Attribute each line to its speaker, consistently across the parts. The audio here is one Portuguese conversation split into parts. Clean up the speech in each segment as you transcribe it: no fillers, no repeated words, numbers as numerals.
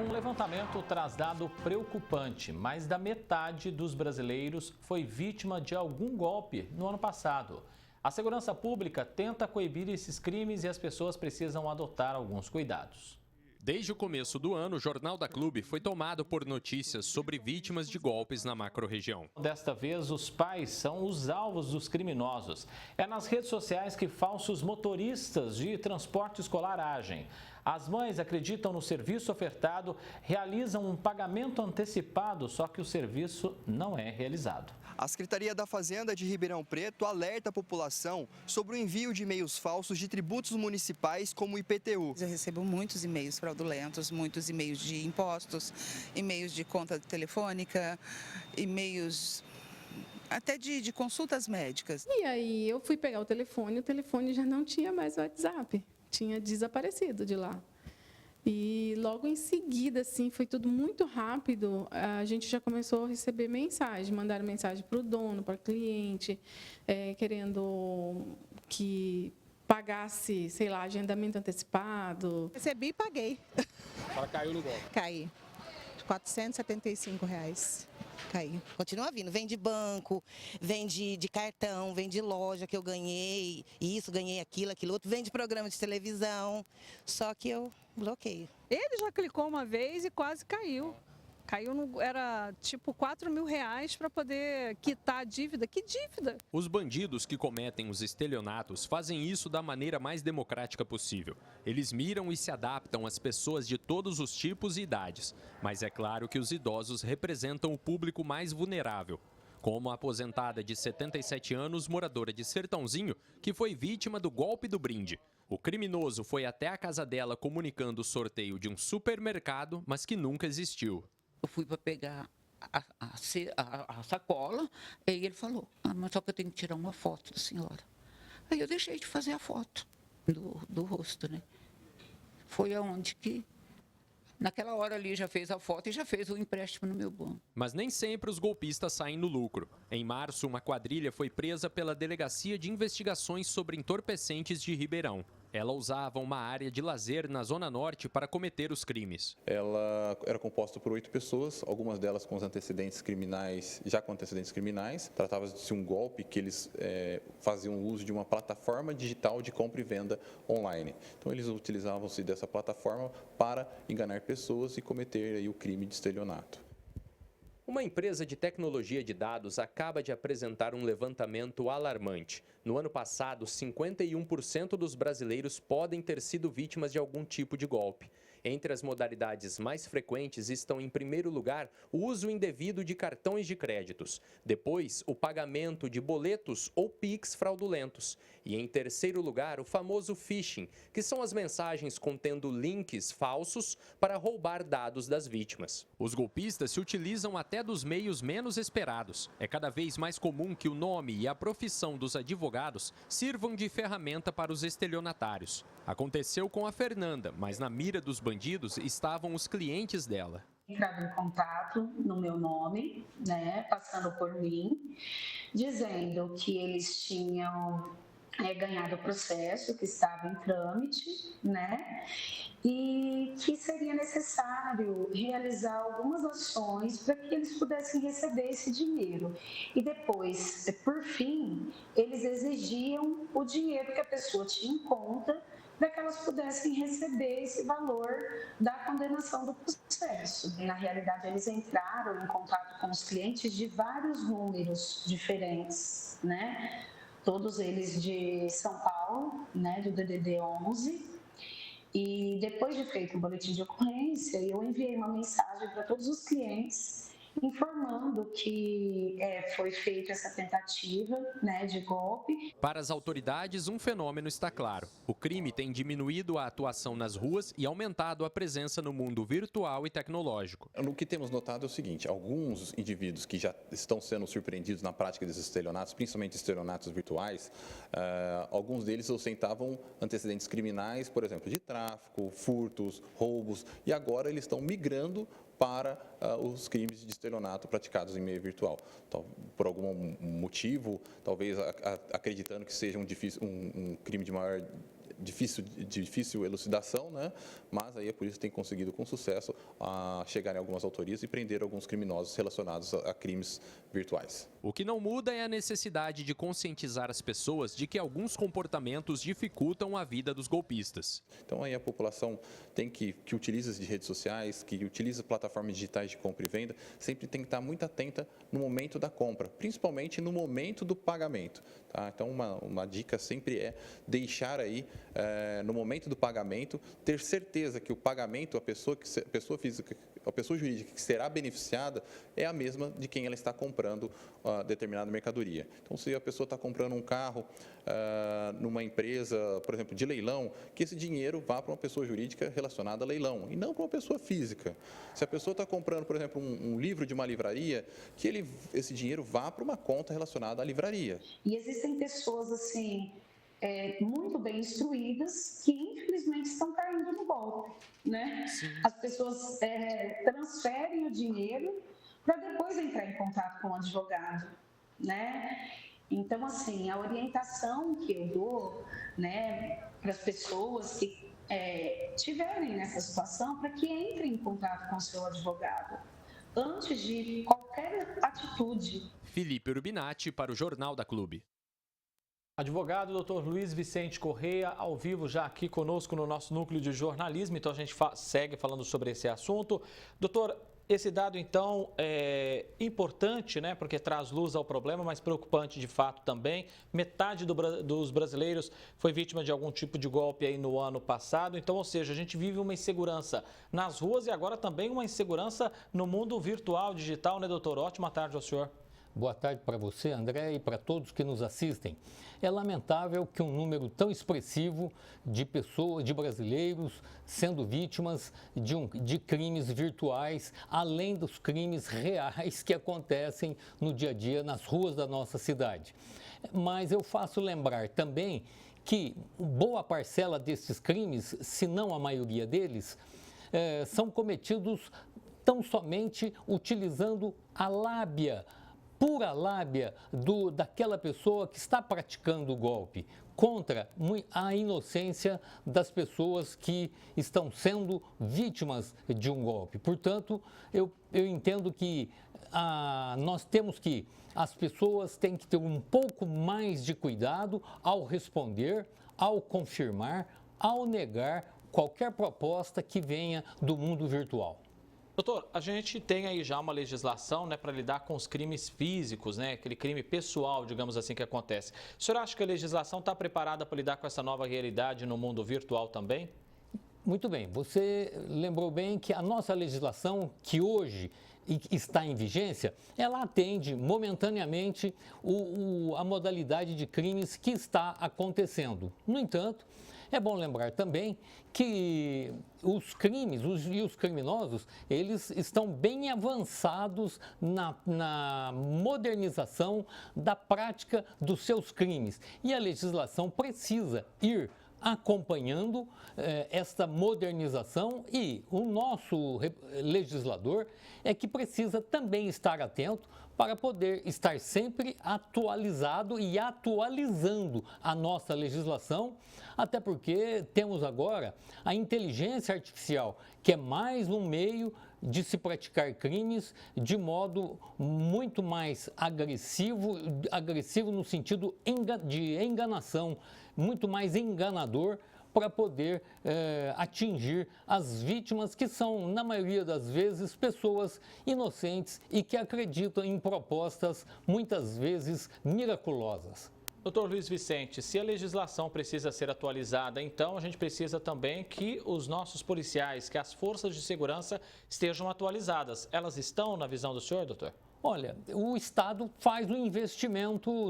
Speaker 1: Um levantamento traz dado preocupante. Mais da metade dos brasileiros foi vítima de algum golpe no ano passado. A segurança pública tenta coibir esses crimes e as pessoas precisam adotar alguns cuidados.
Speaker 2: Desde o começo do ano, o Jornal da Clube foi tomado por notícias sobre vítimas de golpes na macro-região.
Speaker 1: Desta vez, os pais são os alvos dos criminosos. É nas redes sociais que falsos motoristas de transporte escolar agem. As mães acreditam no serviço ofertado, realizam um pagamento antecipado, só que o serviço não é realizado.
Speaker 3: A Secretaria da Fazenda de Ribeirão Preto alerta a população sobre o envio de e-mails falsos de tributos municipais como o IPTU.
Speaker 4: Eu recebo muitos e-mails fraudulentos, muitos e-mails de impostos, e-mails de conta telefônica, e-mails até de consultas médicas.
Speaker 5: E aí eu fui pegar o telefone já não tinha mais WhatsApp, tinha desaparecido de lá. E logo em seguida, assim, foi tudo muito rápido, a gente já começou a receber mensagem, mandar mensagem para o dono, para o cliente, querendo que pagasse, sei lá, agendamento antecipado.
Speaker 4: Recebi e paguei.
Speaker 6: Ela caiu no golpe?
Speaker 4: Caí. R$ 475. Caí.
Speaker 7: Continua vindo, vem de banco, vem de cartão, vem de loja que eu ganhei, isso, ganhei aquilo outro, vem de programa de televisão, só que eu bloqueio.
Speaker 8: Ele já clicou uma vez e quase caiu. Era tipo R$ 4.000 para poder quitar a dívida. Que dívida?
Speaker 2: Os bandidos que cometem os estelionatos fazem isso da maneira mais democrática possível. Eles miram e se adaptam às pessoas de todos os tipos e idades. Mas é claro que os idosos representam o público mais vulnerável. Como a aposentada de 77 anos, moradora de Sertãozinho, que foi vítima do golpe do brinde. O criminoso foi até a casa dela comunicando o sorteio de um supermercado, mas que nunca existiu.
Speaker 9: Eu fui para pegar a sacola, e aí ele falou, mas só que eu tenho que tirar uma foto da senhora. Aí eu deixei de fazer a foto do rosto, né? Foi aonde que, naquela hora ali, já fez a foto e já fez o empréstimo no meu banco.
Speaker 2: Mas nem sempre os golpistas saem no lucro. Em março, uma quadrilha foi presa pela Delegacia de Investigações sobre Entorpecentes de Ribeirão. Ela usava uma área de lazer na Zona Norte para cometer os crimes.
Speaker 10: Ela era composta por 8 pessoas, algumas delas com antecedentes criminais, já com antecedentes criminais. Tratava-se de um golpe que eles faziam uso de uma plataforma digital de compra e venda online. Então eles utilizavam-se dessa plataforma para enganar pessoas e cometer aí o crime de estelionato.
Speaker 2: Uma empresa de tecnologia de dados acaba de apresentar um levantamento alarmante. No ano passado, 51% dos brasileiros podem ter sido vítimas de algum tipo de golpe. Entre as modalidades mais frequentes estão, em primeiro lugar, o uso indevido de cartões de créditos. Depois, o pagamento de boletos ou PIX fraudulentos. E, em terceiro lugar, o famoso phishing, que são as mensagens contendo links falsos para roubar dados das vítimas. Os golpistas se utilizam até dos meios menos esperados. É cada vez mais comum que o nome e a profissão dos advogados sirvam de ferramenta para os estelionatários. Aconteceu com a Fernanda, mas na mira dos bandidos estavam os clientes dela.
Speaker 11: Entraram em contato no meu nome, passando por mim, dizendo que eles tinham ganhado o processo, que estava em trâmite, e que seria necessário realizar algumas ações para que eles pudessem receber esse dinheiro. E depois, por fim, eles exigiam o dinheiro que a pessoa tinha em conta para que elas pudessem receber esse valor da condenação do processo. Na realidade, eles entraram em contato com os clientes de vários números diferentes, todos eles de São Paulo, do DDD 11. E depois de feito o boletim de ocorrência, eu enviei uma mensagem para todos os clientes informando que foi feita essa tentativa de golpe.
Speaker 2: Para as autoridades, um fenômeno está claro. O crime tem diminuído a atuação nas ruas e aumentado a presença no mundo virtual e tecnológico.
Speaker 10: O que temos notado é o seguinte, alguns indivíduos que já estão sendo surpreendidos na prática desses estelionatos, principalmente estelionatos virtuais, alguns deles ostentavam antecedentes criminais, por exemplo, de tráfico, furtos, roubos, e agora eles estão migrando para os crimes de estelionato praticados em meio virtual. Então, por algum motivo, talvez acreditando que seja um crime de maior difícil elucidação, né? Mas aí a polícia tem conseguido com sucesso chegar em algumas autorias e prender alguns criminosos relacionados a crimes virtuais.
Speaker 2: O que não muda é a necessidade de conscientizar as pessoas de que alguns comportamentos dificultam a vida dos golpistas.
Speaker 10: Então aí a população tem que utiliza as redes sociais, que utiliza plataformas digitais de compra e venda, sempre tem que estar muito atenta no momento da compra, principalmente no momento do pagamento. Tá? Então uma dica sempre é deixar aí, no momento do pagamento, ter certeza que o pagamento, a pessoa física, a pessoa jurídica que será beneficiada é a mesma de quem ela está comprando determinada mercadoria. Então, se a pessoa está comprando um carro numa empresa, por exemplo, de leilão, que esse dinheiro vá para uma pessoa jurídica relacionada a leilão e não para uma pessoa física. Se a pessoa está comprando, por exemplo, um livro de uma livraria, que esse dinheiro vá para uma conta relacionada à livraria.
Speaker 11: E existem pessoas assim muito bem instruídas que infelizmente estão caindo no golpe, né? Sim. As pessoas transferem o dinheiro para depois entrar em contato com o advogado, né? Então, assim, a orientação que eu dou, né, para as pessoas que tiverem nessa situação, para que entrem em contato com o seu advogado antes de qualquer atitude.
Speaker 2: Felipe Urbinati para o Jornal da Clube.
Speaker 1: Advogado Dr. Luiz Vicente Correia, ao vivo já aqui conosco no nosso núcleo de jornalismo, então a gente segue falando sobre esse assunto. Doutor, esse dado então é importante, né, porque traz luz ao problema, mas preocupante de fato também. Metade dos brasileiros foi vítima de algum tipo de golpe aí no ano passado, então, ou seja, a gente vive uma insegurança nas ruas e agora também uma insegurança no mundo virtual, digital, né, doutor? Ótima tarde ao senhor.
Speaker 12: Boa tarde para você, André, e para todos que nos assistem. É lamentável que um número tão expressivo de pessoas, de brasileiros, sendo vítimas de crimes virtuais, além dos crimes reais que acontecem no dia a dia nas ruas da nossa cidade. Mas eu faço lembrar também que boa parcela desses crimes, se não a maioria deles, são cometidos tão somente utilizando a lábia, pura lábia daquela pessoa que está praticando o golpe, contra a inocência das pessoas que estão sendo vítimas de um golpe. Portanto, eu entendo que as pessoas têm que ter um pouco mais de cuidado ao responder, ao confirmar, ao negar qualquer proposta que venha do mundo virtual.
Speaker 1: Doutor, a gente tem aí já uma legislação, né, para lidar com os crimes físicos, né, aquele crime pessoal, digamos assim, que acontece. O senhor acha que a legislação está preparada para lidar com essa nova realidade no mundo virtual também?
Speaker 12: Muito bem, você lembrou bem que a nossa legislação, que hoje está em vigência, ela atende momentaneamente a modalidade de crimes que está acontecendo. No entanto, é bom lembrar também que os crimes e os criminosos, eles estão bem avançados na modernização da prática dos seus crimes. E a legislação precisa ir acompanhando esta modernização e o nosso legislador é que precisa também estar atento para poder estar sempre atualizado e atualizando a nossa legislação, até porque temos agora a inteligência artificial, que é mais um meio de se praticar crimes de modo muito mais agressivo no sentido de enganação, muito mais enganador, para poder atingir as vítimas, que são, na maioria das vezes, pessoas inocentes e que acreditam em propostas, muitas vezes, miraculosas.
Speaker 1: Doutor Luiz Vicente, se a legislação precisa ser atualizada, então a gente precisa também que os nossos policiais, que as forças de segurança estejam atualizadas. Elas estão na visão do senhor, doutor?
Speaker 12: Olha, o Estado faz o investimento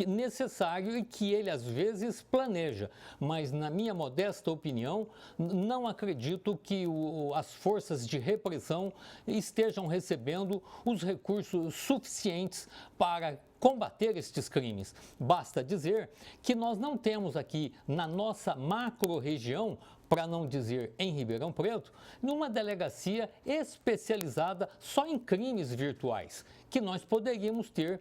Speaker 12: necessário e que ele, às vezes, planeja. Mas, na minha modesta opinião, não acredito que as forças de repressão estejam recebendo os recursos suficientes para combater estes crimes. Basta dizer que nós não temos aqui, na nossa macro-região, para não dizer em Ribeirão Preto, numa delegacia especializada só em crimes virtuais, que nós poderíamos ter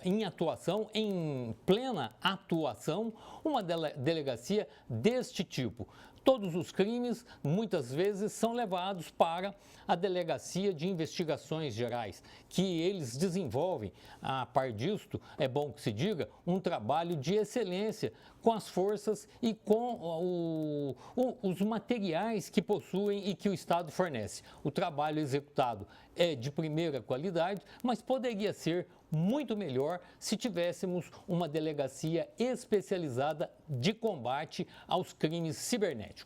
Speaker 12: em atuação, em plena atuação, uma delegacia deste tipo. Todos os crimes, muitas vezes, são levados para a Delegacia de Investigações Gerais, que eles desenvolvem, a par disto, é bom que se diga, um trabalho de excelência com as forças e com os materiais que possuem e que o Estado fornece. O trabalho executado é de primeira qualidade, mas poderia ser muito melhor se tivéssemos uma delegacia especializada de combate aos crimes cibernéticos.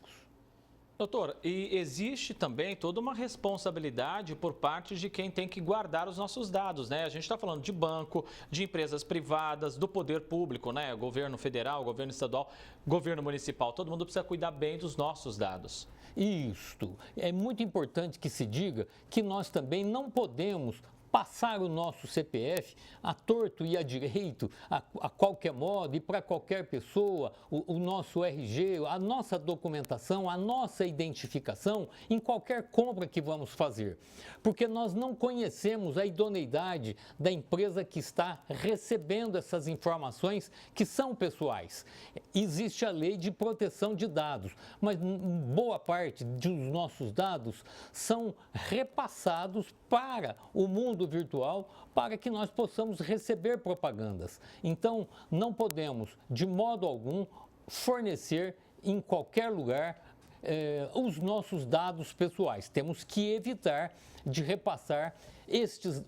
Speaker 1: Doutor, e existe também toda uma responsabilidade por parte de quem tem que guardar os nossos dados, né? A gente está falando de banco, de empresas privadas, do poder público, né? Governo federal, governo estadual, governo municipal. Todo mundo precisa cuidar bem dos nossos dados.
Speaker 12: Isto. É muito importante que se diga que nós também não podemos passar o nosso CPF a torto e a direito, a qualquer modo e para qualquer pessoa, o nosso RG, a nossa documentação, a nossa identificação em qualquer compra que vamos fazer. Porque nós não conhecemos a idoneidade da empresa que está recebendo essas informações que são pessoais. Existe a lei de proteção de dados, mas boa parte dos nossos dados são repassados para o mundo virtual para que nós possamos receber propagandas. Então, não podemos, de modo algum, fornecer em qualquer lugar os nossos dados pessoais. Temos que evitar de repassar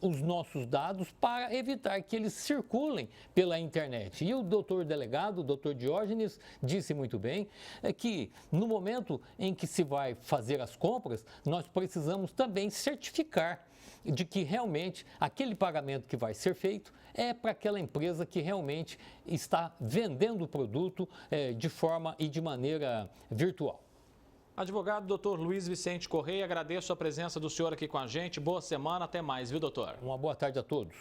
Speaker 12: os nossos dados para evitar que eles circulem pela internet. E o doutor delegado, o doutor Diógenes, disse muito bem que no momento em que se vai fazer as compras, nós precisamos também certificar de que realmente aquele pagamento que vai ser feito é para aquela empresa que realmente está vendendo o produto de forma e de maneira virtual.
Speaker 1: Advogado doutor Luiz Vicente Correia, agradeço a presença do senhor aqui com a gente. Boa semana, até mais, viu, doutor?
Speaker 12: Uma boa tarde a todos.